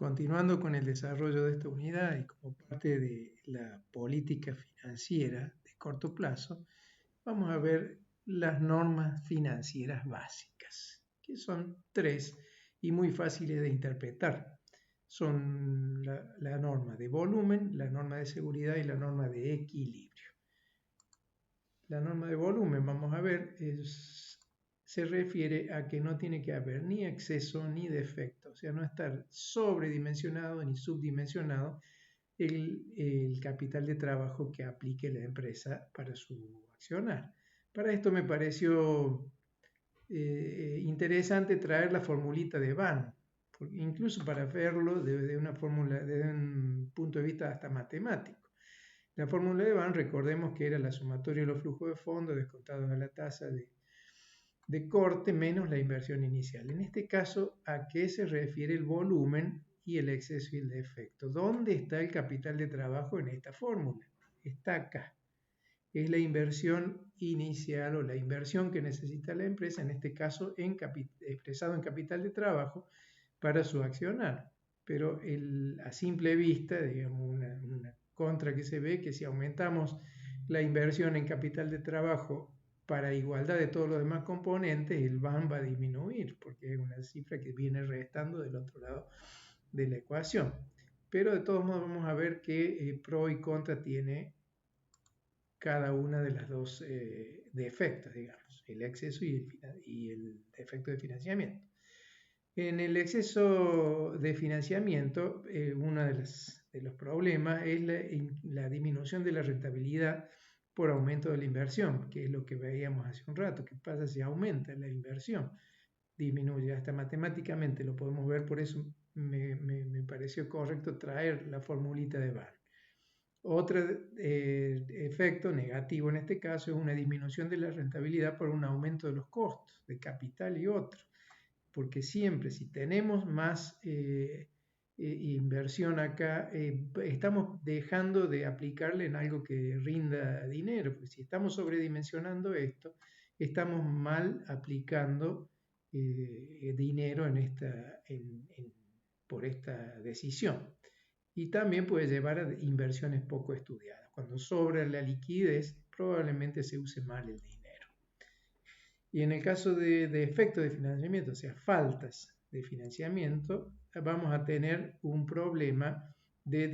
Continuando con el desarrollo de esta unidad y como parte de la política financiera de corto plazo, vamos a ver las normas financieras básicas, que son tres y muy fáciles de interpretar. Son la norma de volumen, la norma de seguridad y la norma de equilibrio. La norma de volumen, vamos a ver, se refiere a que no tiene que haber ni exceso ni defecto, o sea, no estar sobredimensionado ni subdimensionado el capital de trabajo que aplique la empresa para su accionar. Para esto me pareció interesante traer la formulita de Van, incluso para verlo desde una fórmula, desde un punto de vista hasta matemático. La fórmula de Van, recordemos que era la sumatoria de los flujos de fondos descontados a la tasa de corte menos la inversión inicial. En este caso, ¿a qué se refiere el volumen y el exceso y el defecto? ¿Dónde está el capital de trabajo en esta fórmula? Está acá. Es la inversión inicial o la inversión que necesita la empresa, en este caso expresado en capital de trabajo, para su accionar. Pero a simple vista, digamos, una contra que se ve, que si aumentamos la inversión en capital de trabajo para igualdad de todos los demás componentes, el VAN va a disminuir, porque es una cifra que viene restando del otro lado de la ecuación. Pero de todos modos vamos a ver que pro y contra tiene cada una de las dos defectos, digamos, el exceso y el defecto de financiamiento. En el exceso de financiamiento, uno de los problemas es la disminución de la rentabilidad por aumento de la inversión, que es lo que veíamos hace un rato. ¿Qué pasa si aumenta la inversión? Disminuye, hasta matemáticamente lo podemos ver, por eso me pareció correcto traer la formulita de Van. Otro efecto negativo en este caso es una disminución de la rentabilidad por un aumento de los costos de capital y otros, porque siempre si tenemos más inversión acá, estamos dejando de aplicarle en algo que rinda dinero, porque si estamos sobredimensionando esto, estamos mal aplicando dinero por esta decisión. Y también puede llevar a inversiones poco estudiadas. Cuando sobra la liquidez, probablemente se use mal el dinero. Y en el caso de efectos de financiamiento, o sea, faltas de financiamiento, vamos a tener un problema de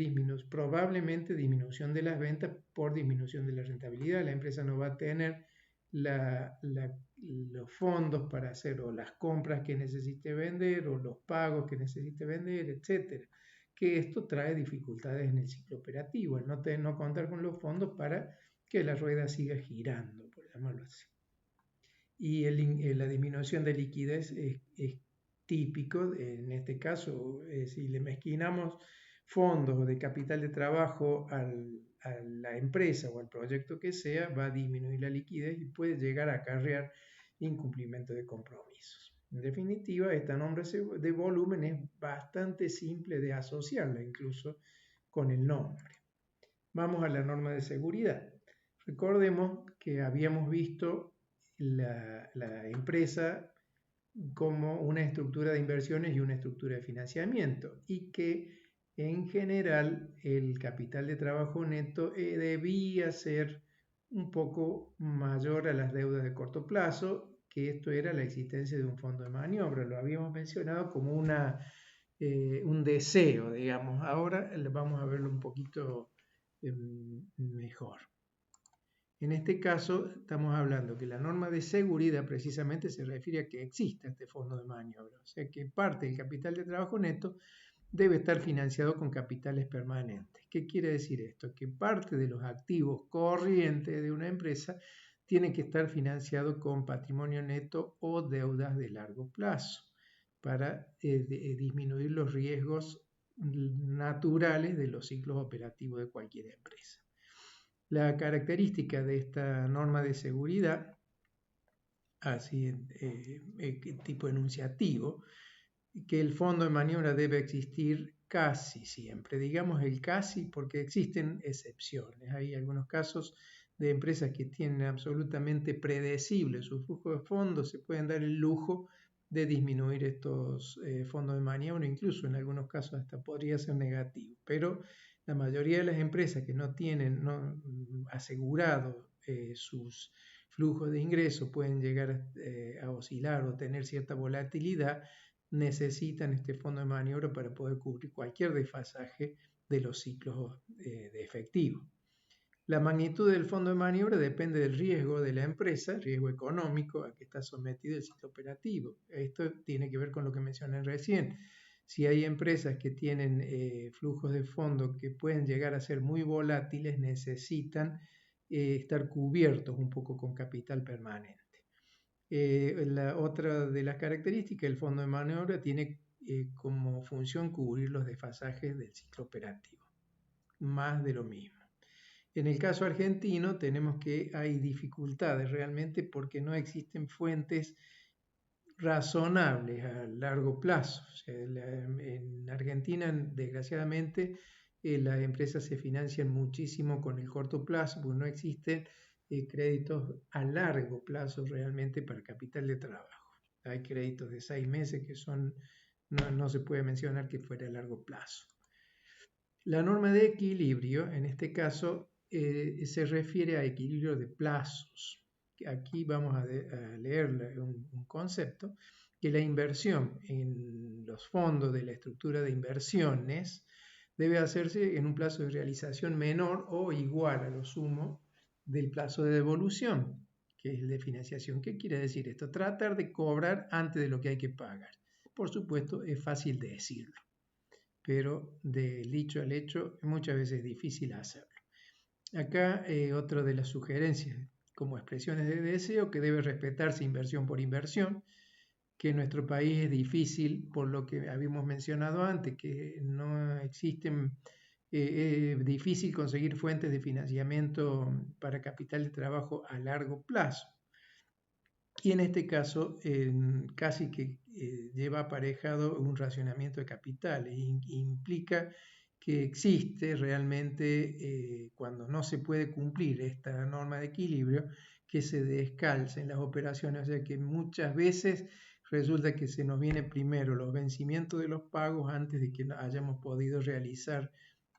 probablemente disminución de las ventas por disminución de la rentabilidad. La empresa no va a tener los fondos para hacer o las compras que necesite vender o los pagos que necesite vender, etcétera. Que esto trae dificultades en el ciclo operativo, el no contar con los fondos para que la rueda siga girando, por llamarlo así. Y la disminución de liquidez es típico, en este caso, si le mezquinamos fondos de capital de trabajo a la empresa o al proyecto que sea, va a disminuir la liquidez y puede llegar a acarrear incumplimiento de compromisos. En definitiva, esta norma de volumen es bastante simple de asociarla incluso con el nombre. Vamos a la norma de seguridad. Recordemos que habíamos visto la empresa como una estructura de inversiones y una estructura de financiamiento y que en general el capital de trabajo neto debía ser un poco mayor a las deudas de corto plazo, que esto era la existencia de un fondo de maniobra. Lo habíamos mencionado como un deseo, digamos. Ahora vamos a verlo un poquito mejor. En este caso estamos hablando que la norma de seguridad precisamente se refiere a que exista este fondo de maniobra, o sea que parte del capital de trabajo neto debe estar financiado con capitales permanentes. ¿Qué quiere decir esto? Que parte de los activos corrientes de una empresa tiene que estar financiado con patrimonio neto o deudas de largo plazo para disminuir los riesgos naturales de los ciclos operativos de cualquier empresa. La característica de esta norma de seguridad, así tipo enunciativo, que el fondo de maniobra debe existir casi siempre. Digamos el casi porque existen excepciones. Hay algunos casos de empresas que tienen absolutamente predecible su flujo de fondos, se pueden dar el lujo de disminuir estos fondos de maniobra, incluso en algunos casos hasta podría ser negativo. Pero la mayoría de las empresas que no tienen asegurado sus flujos de ingreso, pueden llegar a oscilar o tener cierta volatilidad, necesitan este fondo de maniobra para poder cubrir cualquier desfasaje de los ciclos de efectivo. La magnitud del fondo de maniobra depende del riesgo de la empresa, el riesgo económico a que está sometido el ciclo operativo. Esto tiene que ver con lo que mencioné recién. Si hay empresas que tienen flujos de fondo que pueden llegar a ser muy volátiles, necesitan estar cubiertos un poco con capital permanente. La otra de las características del fondo de maniobra tiene como función cubrir los desfasajes del ciclo operativo. Más de lo mismo. En el caso argentino tenemos que hay dificultades realmente porque no existen fuentes razonables a largo plazo. O sea, en Argentina, desgraciadamente, las empresas se financian muchísimo con el corto plazo, porque no existen créditos a largo plazo realmente para capital de trabajo. Hay créditos de 6 meses que no se puede mencionar que fuera a largo plazo. La norma de equilibrio, en este caso, se refiere a equilibrio de plazos. Aquí vamos a leer un concepto, que la inversión en los fondos de la estructura de inversiones debe hacerse en un plazo de realización menor o igual a lo sumo del plazo de devolución, que es el de financiación. ¿Qué quiere decir esto? Tratar de cobrar antes de lo que hay que pagar. Por supuesto, es fácil de decirlo, pero del dicho al hecho muchas veces es difícil hacerlo. Acá otra de las sugerencias como expresiones de deseo, que debe respetarse inversión por inversión, que en nuestro país es difícil por lo que habíamos mencionado antes, que no existen, es difícil conseguir fuentes de financiamiento para capital de trabajo a largo plazo. Y en este caso casi que lleva aparejado un racionamiento de capitales, implica que existe realmente, cuando no se puede cumplir esta norma de equilibrio, que se descalcen las operaciones, o sea que muchas veces resulta que se nos viene primero los vencimientos de los pagos antes de que hayamos podido realizar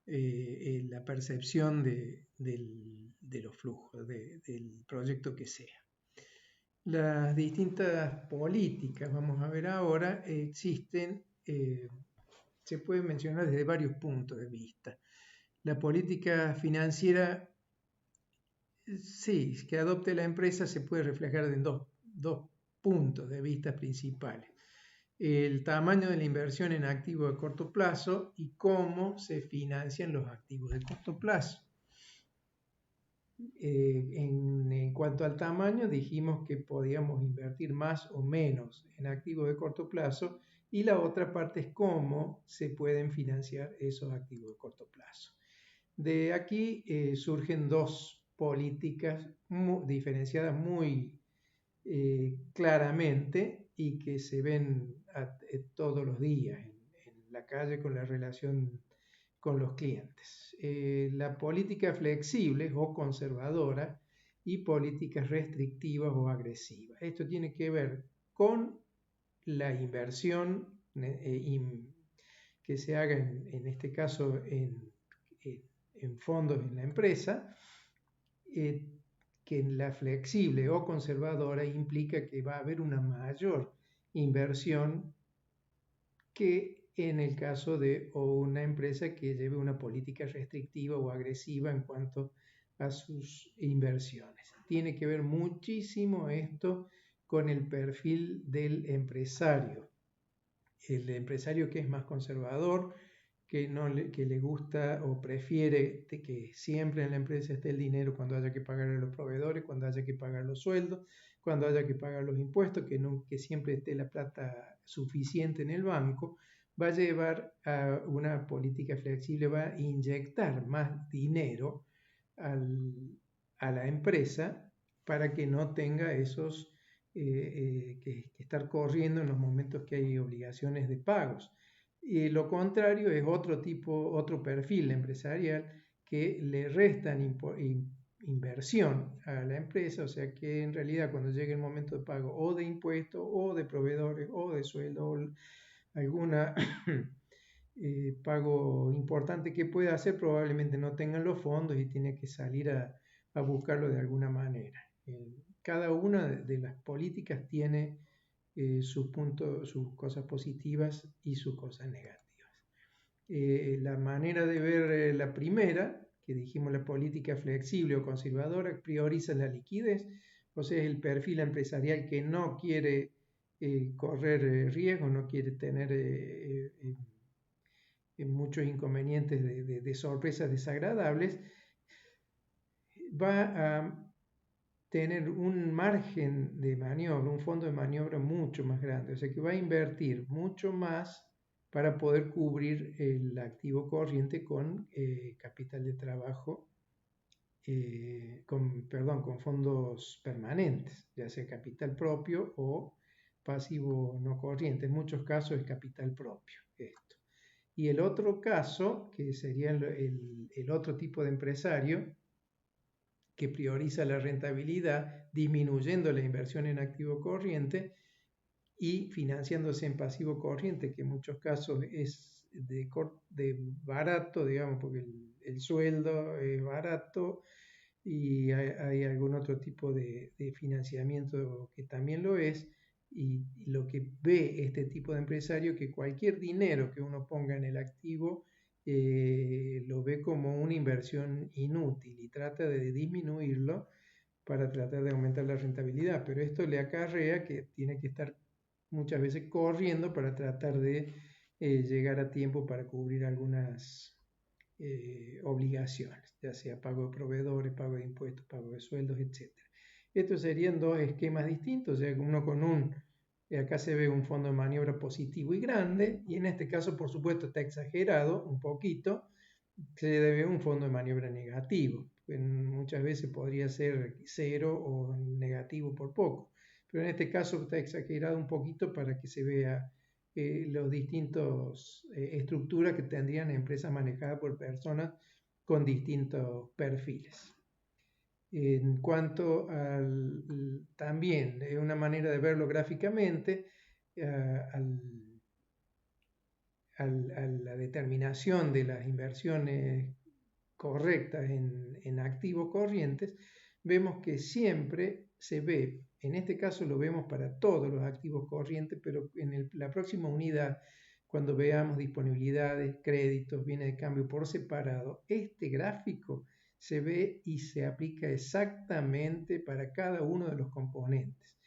la percepción de los flujos, del proyecto que sea. Las distintas políticas, vamos a ver ahora, existen, se pueden mencionar desde varios puntos de vista. La política financiera, sí, que adopte la empresa se puede reflejar en dos puntos de vista principales. El tamaño de la inversión en activos de corto plazo y cómo se financian los activos de corto plazo. En cuanto al tamaño, dijimos que podíamos invertir más o menos en activos de corto plazo, y la otra parte es cómo se pueden financiar esos activos de corto plazo. De aquí surgen dos políticas diferenciadas muy claramente y que se ven todos los días en la calle con la relación con los clientes. La política flexible o conservadora y políticas restrictivas o agresivas. Esto tiene que ver con la inversión que se haga en este caso en fondos en la empresa, que en la flexible o conservadora implica que va a haber una mayor inversión que en el caso de una empresa que lleve una política restrictiva o agresiva en cuanto a sus inversiones. Tiene que ver muchísimo esto con el perfil del empresario. El empresario que es más conservador, que le gusta o prefiere que siempre en la empresa esté el dinero cuando haya que pagar a los proveedores, cuando haya que pagar los sueldos, cuando haya que pagar los impuestos, que siempre esté la plata suficiente en el banco, va a llevar a una política flexible, va a inyectar más dinero a la empresa para que no tenga esos que estar corriendo en los momentos que hay obligaciones de pagos. Y lo contrario es otro perfil empresarial que le restan inversión a la empresa, o sea que en realidad cuando llegue el momento de pago o de impuestos o de proveedores o de sueldo o alguna pago importante que pueda hacer, probablemente no tengan los fondos y tiene que salir a buscarlo de alguna manera. Cada una de las políticas tiene sus puntos, sus cosas positivas y sus cosas negativas. La manera de ver la primera, que dijimos la política flexible o conservadora, prioriza la liquidez, o sea, es el perfil empresarial que no quiere correr riesgo, no quiere tener muchos inconvenientes de sorpresas desagradables, va a tener un margen de maniobra, un fondo de maniobra mucho más grande, o sea que va a invertir mucho más para poder cubrir el activo corriente con capital de trabajo, con fondos permanentes, ya sea capital propio o pasivo no corriente. En muchos casos es capital propio esto. Y el otro caso, que sería el otro tipo de empresario, que prioriza la rentabilidad, disminuyendo la inversión en activo corriente y financiándose en pasivo corriente, que en muchos casos es de barato, digamos, porque el sueldo es barato y hay algún otro tipo de financiamiento que también lo es. Y lo que ve este tipo de empresario, que cualquier dinero que uno ponga en el activo lo ve como una inversión inútil y trata de disminuirlo para tratar de aumentar la rentabilidad, pero esto le acarrea que tiene que estar muchas veces corriendo para tratar de llegar a tiempo para cubrir algunas obligaciones, ya sea pago de proveedores, pago de impuestos, pago de sueldos, etc. Estos serían dos esquemas distintos, o sea, uno con acá se ve un fondo de maniobra positivo y grande, y en este caso, por supuesto, está exagerado un poquito, se debe un fondo de maniobra negativo. Muchas veces podría ser cero o negativo por poco, pero en este caso está exagerado un poquito para que se vea los distintos estructuras que tendrían empresas manejadas por personas con distintos perfiles. En cuanto también, es una manera de verlo gráficamente, a la determinación de las inversiones correctas en activos corrientes, vemos que siempre se ve, en este caso lo vemos para todos los activos corrientes, pero en la próxima unidad, cuando veamos disponibilidades, créditos, bienes de cambio por separado, este gráfico se ve y se aplica exactamente para cada uno de los componentes.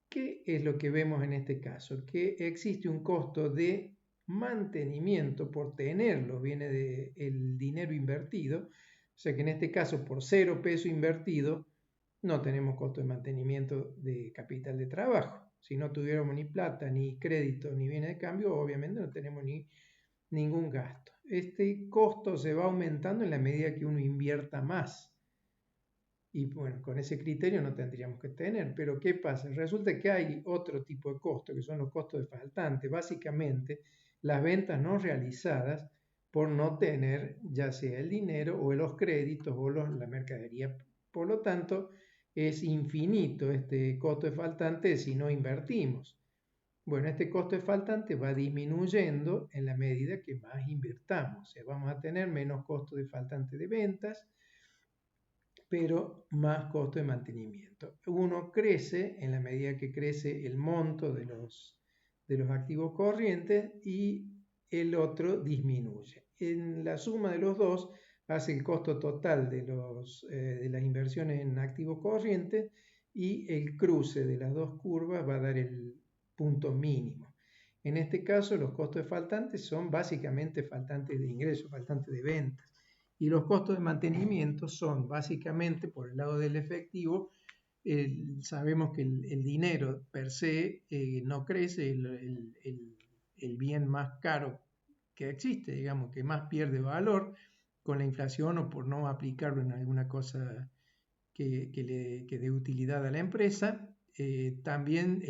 ¿Qué es lo que vemos en este caso? Que existe un costo de mantenimiento por tenerlo, viene del dinero invertido, o sea que en este caso por 0 peso invertido no tenemos costo de mantenimiento de capital de trabajo. Si no tuviéramos ni plata, ni crédito, ni bienes de cambio, obviamente no tenemos ningún gasto. Este costo se va aumentando en la medida que uno invierta más. Y bueno, con ese criterio no tendríamos que tener. Pero ¿qué pasa? Resulta que hay otro tipo de costos, que son los costos de faltante. Básicamente, las ventas no realizadas por no tener ya sea el dinero o los créditos o la mercadería. Por lo tanto, es infinito este costo de faltante si no invertimos. Bueno, este costo de faltante va disminuyendo en la medida que más invertamos. O sea, vamos a tener menos costo de faltante de ventas, pero más costo de mantenimiento. Uno crece en la medida que crece el monto de los activos corrientes y el otro disminuye. En la suma de los dos hace el costo total de las inversiones en activos corrientes y el cruce de las dos curvas va a dar el punto mínimo. En este caso, los costos de faltantes son básicamente faltantes de ingresos, faltantes de ventas. Y los costos de mantenimiento son básicamente, por el lado del efectivo, sabemos que el dinero per se no crece, el bien más caro que existe, digamos, que más pierde valor con la inflación o por no aplicarlo en alguna cosa que dé utilidad a la empresa. También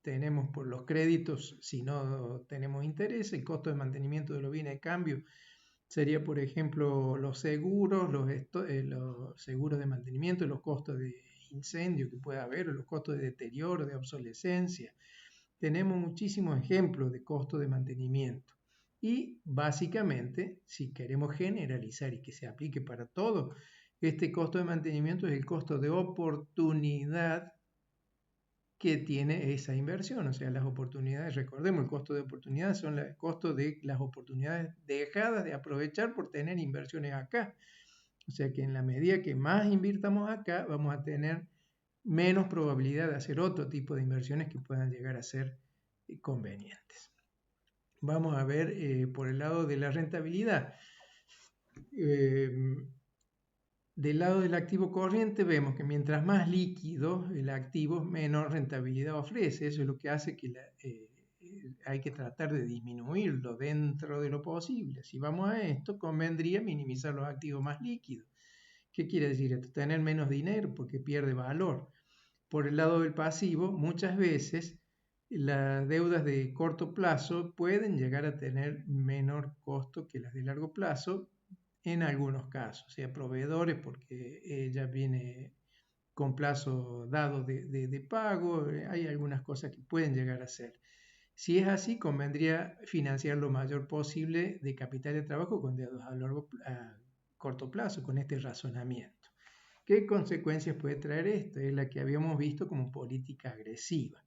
tenemos por los créditos, si no tenemos interés, el costo de mantenimiento de los bienes de cambio Sería, por ejemplo, los seguros, los seguros de mantenimiento, los costos de incendio que pueda haber, o los costos de deterioro, de obsolescencia. Tenemos muchísimos ejemplos de costos de mantenimiento. Y básicamente, si queremos generalizar y que se aplique para todo, este costo de mantenimiento es el costo de oportunidad que tiene esa inversión. O sea, las oportunidades, recordemos, el costo de oportunidad son el costo de las oportunidades dejadas de aprovechar por tener inversiones acá. O sea que en la medida que más invirtamos acá, vamos a tener menos probabilidad de hacer otro tipo de inversiones que puedan llegar a ser convenientes. Vamos a ver por el lado de la rentabilidad. Del lado del activo corriente vemos que mientras más líquido el activo, menor rentabilidad ofrece. Eso es lo que hace que hay que tratar de disminuirlo dentro de lo posible. Si vamos a esto, convendría minimizar los activos más líquidos. ¿Qué quiere decir esto? Tener menos dinero porque pierde valor. Por el lado del pasivo, muchas veces las deudas de corto plazo pueden llegar a tener menor costo que las de largo plazo en algunos casos, o sea, proveedores porque ella viene con plazo dado de pago, hay algunas cosas que pueden llegar a ser. Si es así, convendría financiar lo mayor posible de capital de trabajo con deudas a corto plazo, con este razonamiento. ¿Qué consecuencias puede traer esto? Es la que habíamos visto como política agresiva.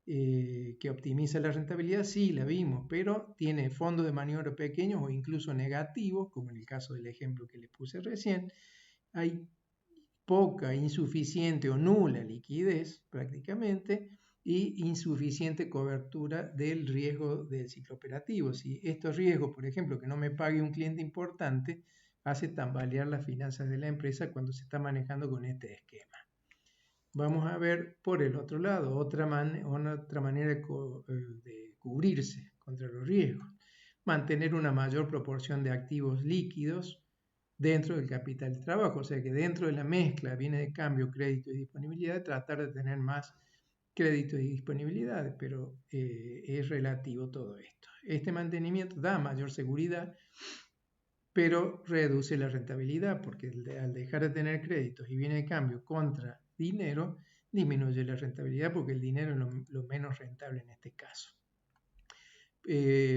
Que optimiza la rentabilidad, sí, la vimos, pero tiene fondos de maniobra pequeños o incluso negativos, como en el caso del ejemplo que les puse recién. Hay poca, insuficiente o nula liquidez prácticamente y insuficiente cobertura del riesgo del ciclo operativo. Si estos riesgos, por ejemplo, que no me pague un cliente importante, hace tambalear las finanzas de la empresa cuando se está manejando con este esquema. Vamos a ver por el otro lado, otra manera de cubrirse contra los riesgos. Mantener una mayor proporción de activos líquidos dentro del capital de trabajo, o sea que dentro de la mezcla viene de cambio, crédito y disponibilidad, tratar de tener más crédito y disponibilidad, pero es relativo todo esto. Este mantenimiento da mayor seguridad, pero reduce la rentabilidad, porque al dejar de tener créditos y viene de cambio contra dinero, disminuye la rentabilidad porque el dinero es lo menos rentable en este caso.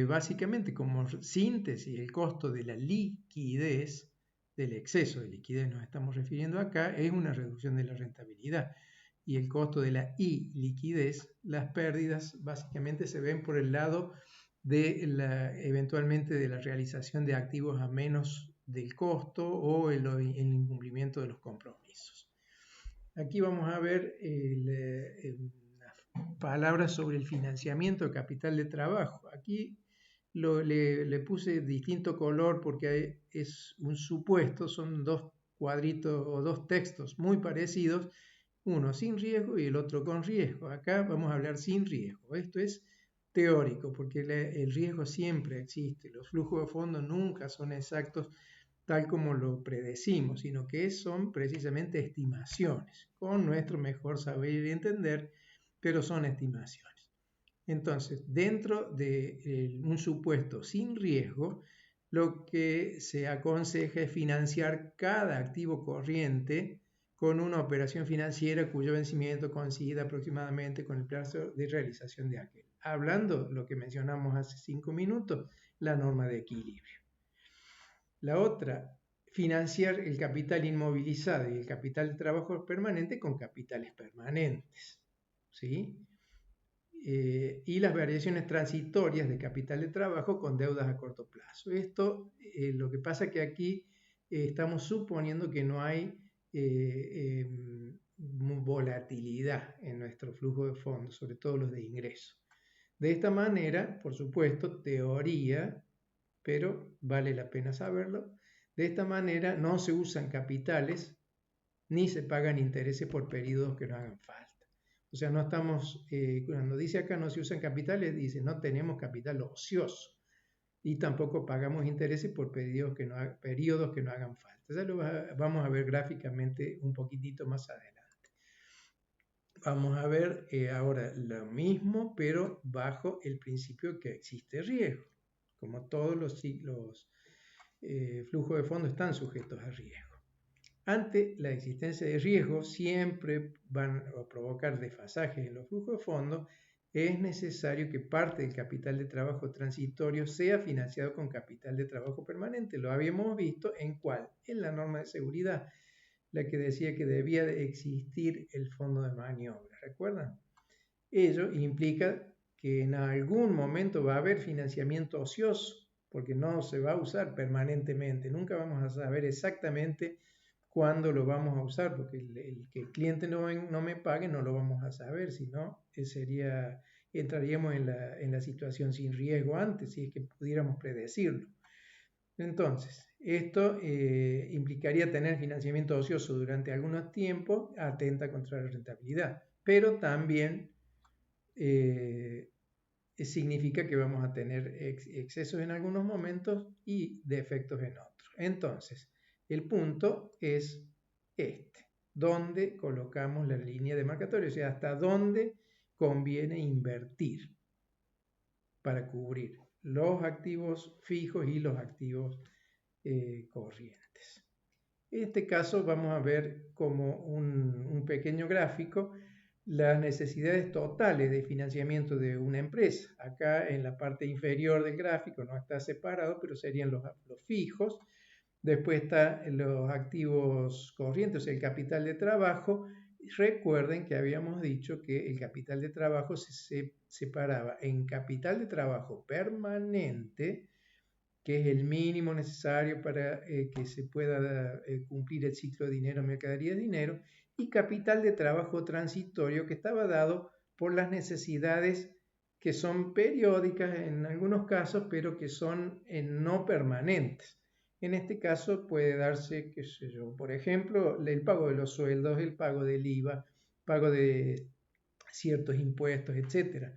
Básicamente, como síntesis, el costo de la liquidez, del exceso de liquidez nos estamos refiriendo acá, es una reducción de la rentabilidad. Y el costo de la iliquidez, las pérdidas básicamente se ven por el lado eventualmente de la realización de activos a menos del costo o el incumplimiento de los compromisos. Aquí vamos a ver las palabras sobre el financiamiento de capital de trabajo. Aquí le puse distinto color porque es un supuesto, son dos cuadritos o dos textos muy parecidos, uno sin riesgo y el otro con riesgo. Acá vamos a hablar sin riesgo. Esto es teórico, porque el riesgo siempre existe. Los flujos de fondos nunca son exactos tal como lo predecimos, sino que son precisamente estimaciones, con nuestro mejor saber y entender, pero son estimaciones. Entonces, dentro de un supuesto sin riesgo, lo que se aconseja es financiar cada activo corriente con una operación financiera cuyo vencimiento coincida aproximadamente con el plazo de realización de aquel. Hablando lo que mencionamos hace 5 minutos, la norma de equilibrio. La otra, financiar el capital inmovilizado y el capital de trabajo permanente con capitales permanentes, ¿sí? Y las variaciones transitorias de capital de trabajo con deudas a corto plazo. Esto, lo que pasa es que aquí estamos suponiendo que no hay volatilidad en nuestro flujo de fondos, sobre todo los de ingreso. De esta manera, por supuesto, teoría, pero vale la pena saberlo, de esta manera no se usan capitales ni se pagan intereses por periodos que no hagan falta. O sea, no estamos, cuando dice acá no se usan capitales, dice no tenemos capital ocioso y tampoco pagamos intereses por periodos que no hagan falta. Ya lo vamos a ver gráficamente un poquitito más adelante. Vamos a ver ahora lo mismo, pero bajo el principio que existe riesgo. Como todos los flujos de fondos están sujetos a riesgo. Ante la existencia de riesgo, siempre van a provocar desfasajes en los flujos de fondos. Es necesario que parte del capital de trabajo transitorio sea financiado con capital de trabajo permanente. Lo habíamos visto en ¿cuál? En la norma de seguridad, la que decía que debía de existir el fondo de maniobra. ¿Recuerdan? Ello implica que en algún momento va a haber financiamiento ocioso, porque no se va a usar permanentemente. Nunca vamos a saber exactamente cuándo lo vamos a usar, porque que el cliente no me pague no lo vamos a saber, sino entraríamos en la situación sin riesgo antes, si es que pudiéramos predecirlo. Entonces, esto implicaría tener financiamiento ocioso durante algunos tiempos, atenta contra la rentabilidad, pero también significa que vamos a tener excesos en algunos momentos y defectos en otros. Entonces, el punto es este, ¿dónde colocamos la línea demarcatoria? O sea, hasta dónde conviene invertir para cubrir los activos fijos y los activos corrientes. En este caso vamos a ver como un pequeño gráfico las necesidades totales de financiamiento de una empresa. Acá en la parte inferior del gráfico no está separado, pero serían los fijos. Después están los activos corrientes, el capital de trabajo. Recuerden que habíamos dicho que el capital de trabajo se separaba en capital de trabajo permanente, que es el mínimo necesario para que se pueda cumplir el ciclo de dinero, mercadería, dinero, y capital de trabajo transitorio, que estaba dado por las necesidades que son periódicas en algunos casos, pero que son no permanentes. En este caso puede darse, qué sé yo, por ejemplo, el pago de los sueldos, el pago del IVA, pago de ciertos impuestos, etc.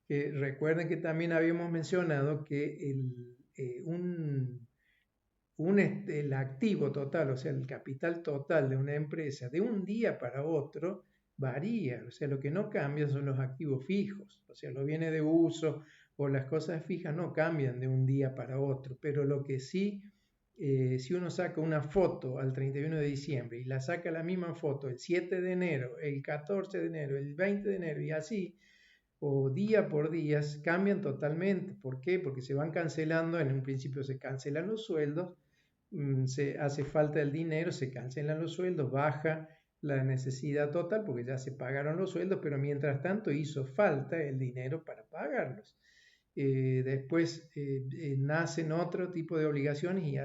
Recuerden que también habíamos mencionado que el activo total, o sea, el capital total de una empresa de un día para otro varía. O sea, lo que no cambia son los activos fijos. O sea, los bienes de uso o las cosas fijas no cambian de un día para otro. Pero lo que sí, si uno saca una foto al 31 de diciembre y la saca la misma foto el 7 de enero, el 14 de enero, el 20 de enero y así, o día por día, cambian totalmente. ¿Por qué? Porque se van cancelando, en un principio se cancelan los sueldos, se hace falta el dinero, se cancelan los sueldos, baja la necesidad total porque ya se pagaron los sueldos, pero mientras tanto hizo falta el dinero para pagarlos. Después nacen otro tipo de obligaciones y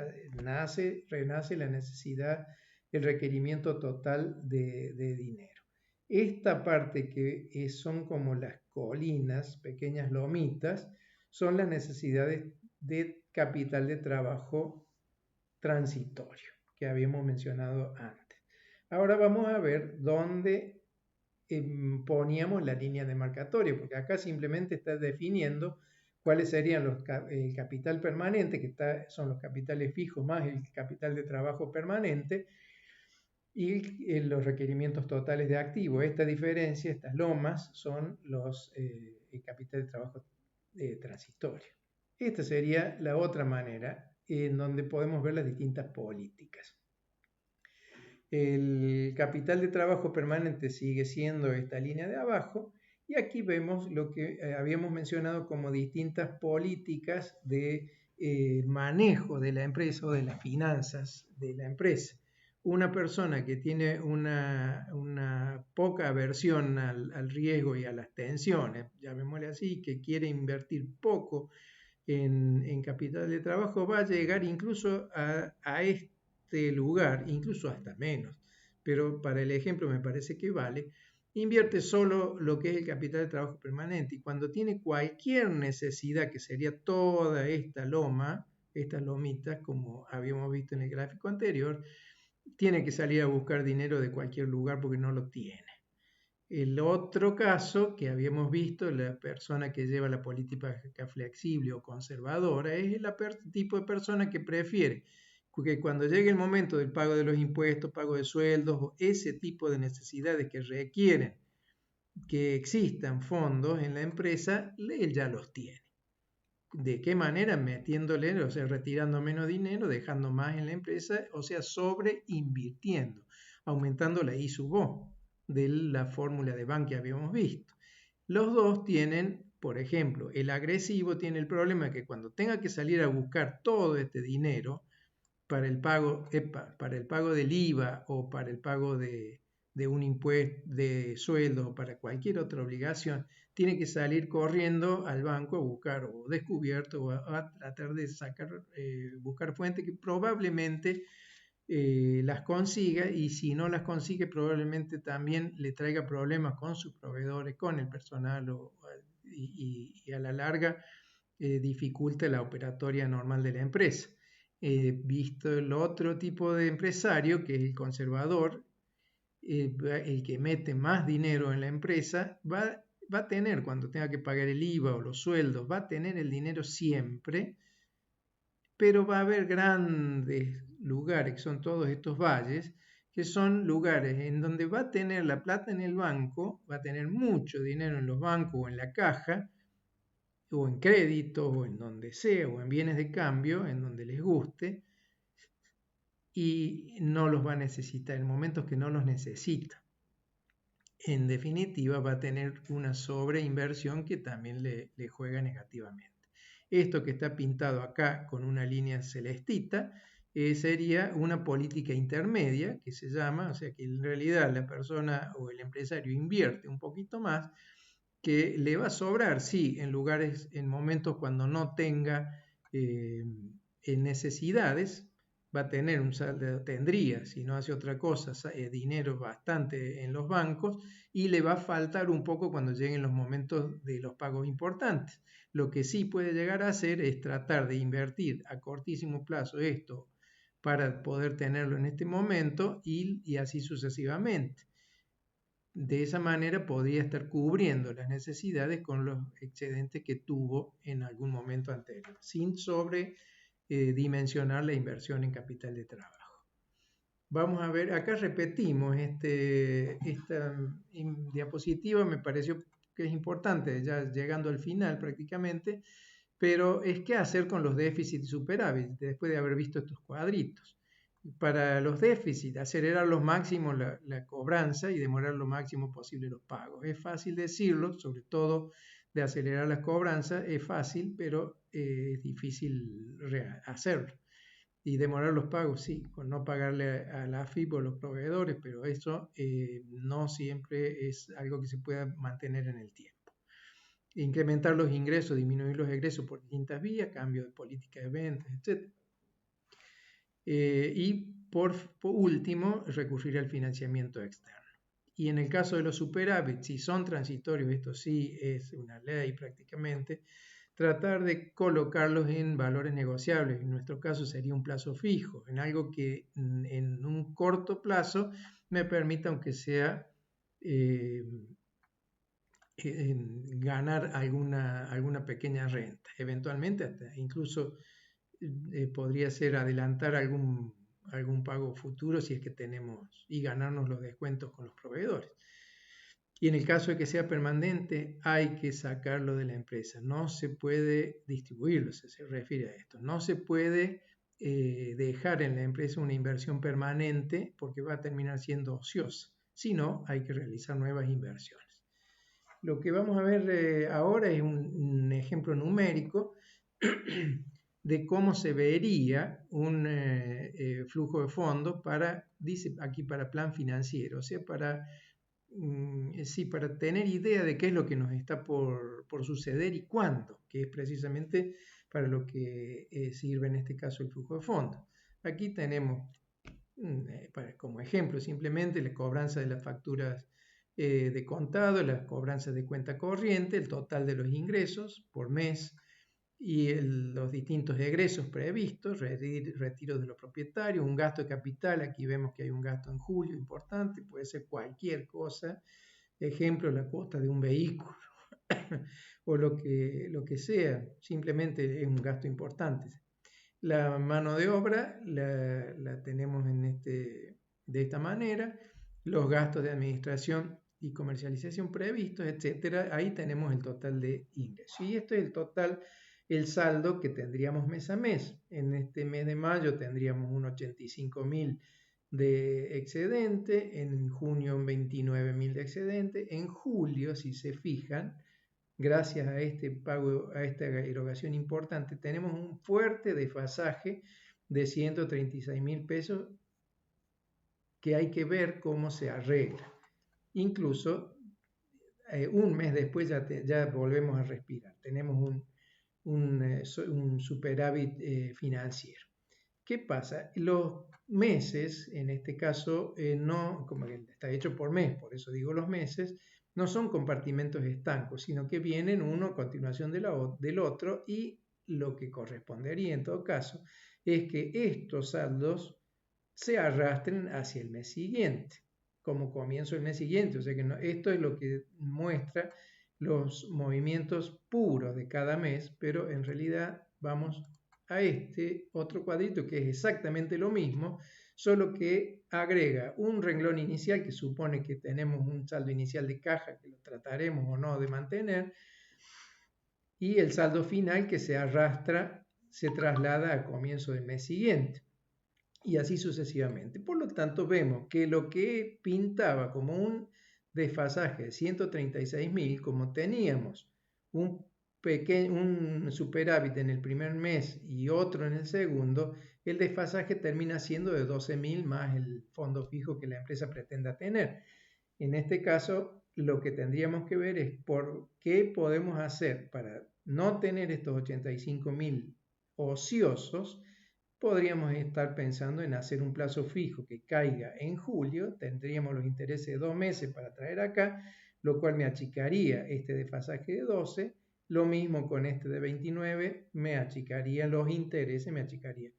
renace la necesidad, el requerimiento total de dinero. Esta parte que son como las colinas, pequeñas lomitas, son las necesidades de capital de trabajo transitorio que habíamos mencionado antes. Ahora vamos a ver dónde poníamos la línea demarcatoria, porque acá simplemente está definiendo cuáles serían el capital permanente, que son los capitales fijos más el capital de trabajo permanente, y los requerimientos totales de activo. Esta diferencia, estas lomas, son el capital de trabajo transitorio. Esta sería la otra manera en donde podemos ver las distintas políticas. El capital de trabajo permanente sigue siendo esta línea de abajo y aquí vemos lo que habíamos mencionado como distintas políticas de manejo de la empresa o de las finanzas de la empresa. Una persona que tiene una poca aversión al riesgo y a las tensiones, llamémosle así, que quiere invertir poco en capital de trabajo, va a llegar incluso a este lugar, incluso hasta menos, pero para el ejemplo me parece que vale, invierte solo lo que es el capital de trabajo permanente y cuando tiene cualquier necesidad, que sería toda esta loma, estas lomitas, como habíamos visto en el gráfico anterior, tiene que salir a buscar dinero de cualquier lugar porque no lo tiene. El otro caso que habíamos visto, la persona que lleva la política flexible o conservadora, es el tipo de persona que prefiere que cuando llegue el momento del pago de los impuestos, pago de sueldos o ese tipo de necesidades que requieren que existan fondos en la empresa, él ya los tiene. ¿De qué manera? Metiéndole, o sea, retirando menos dinero, dejando más en la empresa, o sea, sobreinvirtiendo, aumentando la I sub O de la fórmula de Bank que habíamos visto. Los dos tienen, por ejemplo, el agresivo tiene el problema de que cuando tenga que salir a buscar todo este dinero para el pago, para el pago del IVA o para el pago de un impuesto de sueldo o para cualquier otra obligación, tiene que salir corriendo al banco a buscar o descubierto o a tratar de sacar, buscar fuentes que probablemente las consiga, y si no las consigue probablemente también le traiga problemas con sus proveedores, con el personal y a la larga dificulte la operatoria normal de la empresa. Visto el otro tipo de empresario, que es el conservador, el que mete más dinero en la empresa, va a tener, cuando tenga que pagar el IVA o los sueldos, va a tener el dinero siempre, pero va a haber grandes lugares, que son todos estos valles, que son lugares en donde va a tener la plata en el banco, va a tener mucho dinero en los bancos o en la caja, o en crédito, o en donde sea, o en bienes de cambio, en donde les guste, y no los va a necesitar en momentos que no los necesita. En definitiva, va a tener una sobreinversión que también le juega negativamente. Esto que está pintado acá con una línea celestita sería una política intermedia, que se llama, o sea que en realidad la persona o el empresario invierte un poquito más, que le va a sobrar, sí, en lugares, en momentos cuando no tenga necesidades, va a tener un saldo, tendría, si no hace otra cosa, dinero bastante en los bancos, y le va a faltar un poco cuando lleguen los momentos de los pagos importantes. Lo que sí puede llegar a hacer es tratar de invertir a cortísimo plazo esto para poder tenerlo en este momento y así sucesivamente. De esa manera podría estar cubriendo las necesidades con los excedentes que tuvo en algún momento anterior, sin sobredimensionar la inversión en capital de trabajo. Vamos a ver, acá repetimos esta diapositiva, me pareció que es importante, ya llegando al final prácticamente, pero es qué hacer con los déficits y superávit después de haber visto estos cuadritos. Para los déficits, acelerar lo máximo la cobranza y demorar lo máximo posible los pagos. Es fácil decirlo, sobre todo de acelerar las cobranzas, es fácil, pero es difícil hacerlo. Y demorar los pagos, sí, con no pagarle a la AFIP o a los proveedores, pero eso no siempre es algo que se pueda mantener en el tiempo. Incrementar los ingresos, disminuir los egresos por distintas vías, cambio de política de ventas, etc. Y por último, recurrir al financiamiento externo. Y en el caso de los superávits, si son transitorios, esto sí es una ley prácticamente, tratar de colocarlos en valores negociables. En nuestro caso sería un plazo fijo, en algo que en un corto plazo me permita, aunque sea, ganar alguna pequeña renta. Eventualmente hasta incluso podría ser adelantar algún pago futuro si es que tenemos, y ganarnos los descuentos con los proveedores. Y en el caso de que sea permanente, hay que sacarlo de la empresa. No se puede distribuirlo, se refiere a esto. No se puede dejar en la empresa una inversión permanente porque va a terminar siendo ociosa. Si no, hay que realizar nuevas inversiones. Lo que vamos a ver ahora es un ejemplo numérico de cómo se vería un flujo de fondos para, dice aquí, para plan financiero, o sea, para tener idea de qué es lo que nos está por suceder y cuándo, que es precisamente para lo que sirve en este caso el flujo de fondos. Aquí tenemos, como ejemplo, simplemente la cobranza de las facturas de contado, las cobranzas de cuenta corriente, el total de los ingresos por mes y los distintos egresos previstos, retiro de los propietarios, un gasto de capital. Aquí vemos que hay un gasto en julio importante, puede ser cualquier cosa, ejemplo, la cuota de un vehículo o lo que sea, simplemente es un gasto importante. La mano de obra la tenemos de esta manera, los gastos de administración y comercialización previstos, etcétera. Ahí tenemos el total de ingresos. Y esto es el total el saldo que tendríamos mes a mes. En este mes de mayo tendríamos un 85.000 de excedente, en junio un 29.000 de excedente, en julio, si se fijan, gracias a este pago, a esta erogación importante, tenemos un fuerte desfasaje de 136.000 pesos que hay que ver cómo se arregla. Incluso un mes después ya volvemos a respirar, tenemos un superávit financiero. ¿Qué pasa? Los meses, en este caso, no, como que está hecho por mes, por eso digo los meses, no son compartimentos estancos, sino que vienen uno a continuación del otro, y lo que correspondería en todo caso es que estos saldos se arrastren hacia el mes siguiente, como comienzo del mes siguiente. O sea que esto es lo que muestra los movimientos puros de cada mes, pero en realidad vamos a este otro cuadrito que es exactamente lo mismo, solo que agrega un renglón inicial que supone que tenemos un saldo inicial de caja que lo trataremos o no de mantener, y el saldo final que se arrastra, se traslada al comienzo del mes siguiente, y así sucesivamente. Por lo tanto, vemos que lo que pintaba como un desfasaje de 136.000, como teníamos un superávit en el primer mes y otro en el segundo, el desfasaje termina siendo de 12.000 más el fondo fijo que la empresa pretenda tener. En este caso, lo que tendríamos que ver es por qué podemos hacer para no tener estos 85.000 ociosos. Podríamos estar pensando en hacer un plazo fijo que caiga en julio, tendríamos los intereses de 2 meses para traer acá, lo cual me achicaría este desfasaje de 12, lo mismo con este de 29, me achicaría los intereses, me achicaría.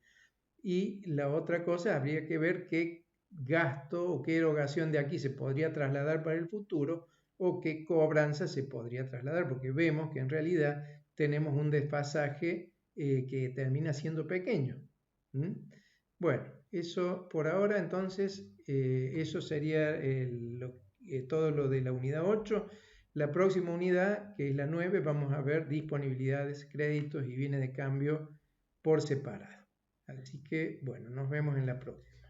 Y la otra cosa, habría que ver qué gasto o qué erogación de aquí se podría trasladar para el futuro o qué cobranza se podría trasladar, porque vemos que en realidad tenemos un desfasaje que termina siendo pequeño. Bueno, eso por ahora, entonces, eso sería todo lo de la unidad 8. La próxima unidad, que es la 9, vamos a ver disponibilidades, créditos y bienes de cambio por separado. Así que, bueno, nos vemos en la próxima.